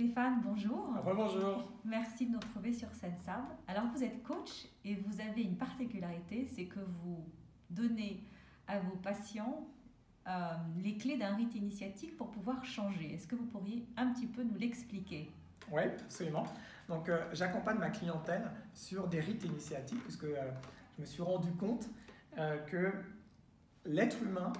Stéphane, bonjour. Rebonjour. Merci de nous retrouver sur Sensab. Alors vous êtes coach et vous avez une particularité, c'est que vous donnez à vos patients les clés d'un rite initiatique pour pouvoir changer. Est-ce que vous pourriez un petit peu nous l'expliquer? Oui, absolument. Donc j'accompagne ma clientèle sur des rites initiatiques puisque je me suis rendu compte que l'être humain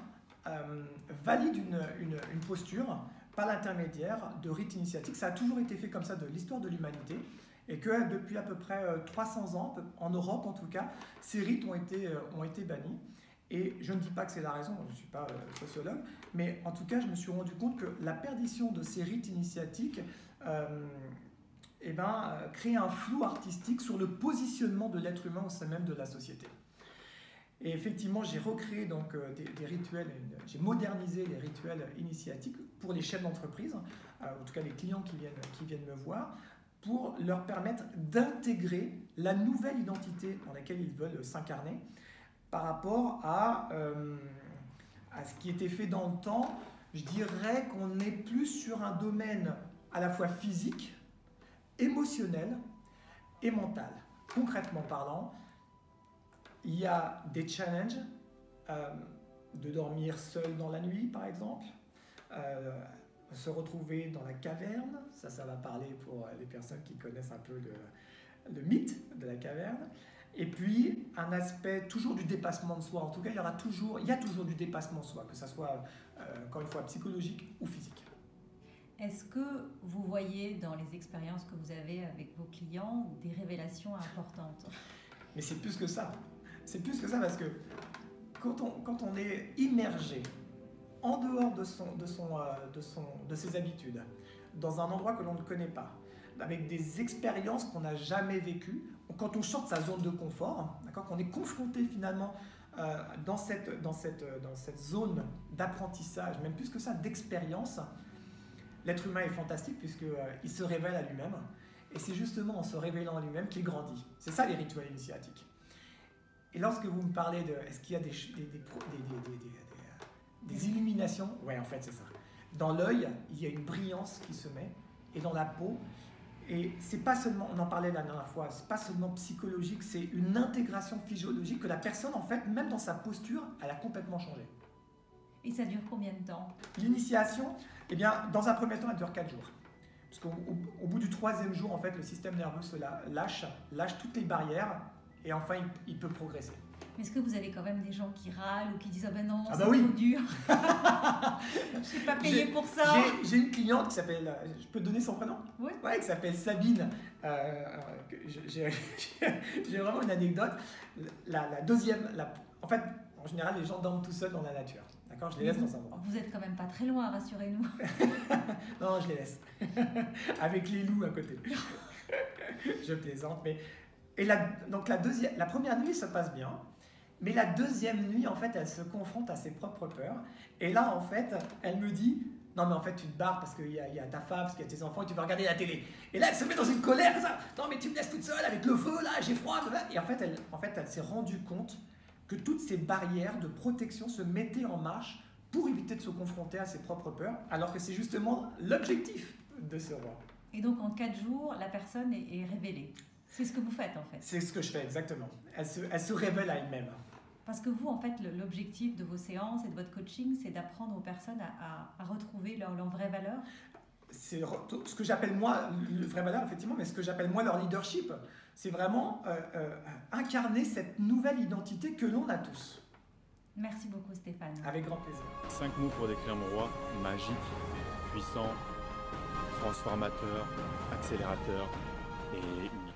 valide une posture par l'intermédiaire de rites initiatiques. Ça a toujours été fait comme ça de l'histoire de l'humanité et que depuis à peu près 300 ans, en Europe en tout cas, ces rites ont été bannis. Et je ne dis pas que c'est la raison, je ne suis pas sociologue, mais en tout cas, je me suis rendu compte que la perdition de ces rites initiatiques crée un flou artistique sur le positionnement de l'être humain au sein même de la société. Et effectivement, j'ai recréé donc des rituels, j'ai modernisé les rituels initiatiques pour les chefs d'entreprise, en tout cas les clients qui viennent me voir, pour leur permettre d'intégrer la nouvelle identité dans laquelle ils veulent s'incarner par rapport à ce qui était fait dans le temps. Je dirais qu'on n'est plus sur un domaine à la fois physique, émotionnel et mental. Concrètement parlant, il y a des challenges de dormir seul dans la nuit, par exemple, se retrouver dans la caverne, ça va parler pour les personnes qui connaissent un peu le mythe de la caverne, et puis un aspect toujours du dépassement de soi. En tout cas, il y a toujours du dépassement de soi, que ce soit, encore une fois, psychologique ou physique. Est-ce que vous voyez dans les expériences que vous avez avec vos clients des révélations importantes? Mais c'est plus que ça. C'est plus que ça parce que quand on est immergé en dehors de ses habitudes, dans un endroit que l'on ne connaît pas, avec des expériences qu'on n'a jamais vécues, quand on sort de sa zone de confort, qu'on est confronté finalement dans cette zone d'apprentissage, même plus que ça, d'expérience, l'être humain est fantastique puisqu'il se révèle à lui-même. Et c'est justement en se révélant à lui-même qu'il grandit. C'est ça les rituels initiatiques. Et lorsque vous me parlez de est-ce qu'il y a des illuminations, ouais, en fait c'est ça. Dans l'œil, il y a une brillance qui se met, et dans la peau, et c'est pas seulement, on en parlait la dernière fois, c'est pas seulement psychologique, c'est une intégration physiologique que la personne, en fait, même dans sa posture, elle a complètement changé. Et ça dure combien de temps? L'initiation, eh bien, dans un premier temps, elle dure 4 jours. Parce qu'au bout du 3e jour, en fait, le système nerveux se lâche toutes les barrières, et enfin, il peut progresser. Mais est-ce que vous avez quand même des gens qui râlent ou qui disent « Ah ben non, c'est oui. trop dur, je n'ai pas payé pour ça ». J'ai une cliente qui s'appelle, je peux te donner son prénom? Oui. Ouais, qui s'appelle Sabine. J'ai vraiment une anecdote. La deuxième, en fait, en général, les gens dorment tout seuls dans la nature. D'accord, je les laisse dans un endroit. Vous êtes quand même pas très loin, rassurez-nous. Non, je les laisse. Avec les loups à côté. Je plaisante, mais... Et donc la première nuit, ça passe bien. Mais la deuxième nuit, en fait, elle se confronte à ses propres peurs. Et là, en fait, elle me dit « Non, mais en fait, tu te barres parce qu'il y a ta femme, parce qu'il y a tes enfants et tu vas regarder la télé. » Et là, elle se met dans une colère, comme ça. « Non, mais tu me laisses toute seule avec le feu, là, j'ai froid. » Et en fait, elle s'est rendue compte que toutes ces barrières de protection se mettaient en marche pour éviter de se confronter à ses propres peurs, alors que c'est justement l'objectif de ce roi. Et donc, en 4 jours, la personne est révélée. C'est ce que vous faites, en fait. C'est ce que je fais, exactement. Elle se révèle à elle-même. Parce que vous, en fait, l'objectif de vos séances et de votre coaching, c'est d'apprendre aux personnes à retrouver leur vraie valeur. C'est ce que j'appelle moi, le vraie valeur, effectivement, mais ce que j'appelle moi leur leadership. C'est vraiment incarner cette nouvelle identité que l'on a tous. Merci beaucoup, Stéphane. Avec grand plaisir. 5 mots pour décrire mon roi: magique, puissant, transformateur, accélérateur et unique.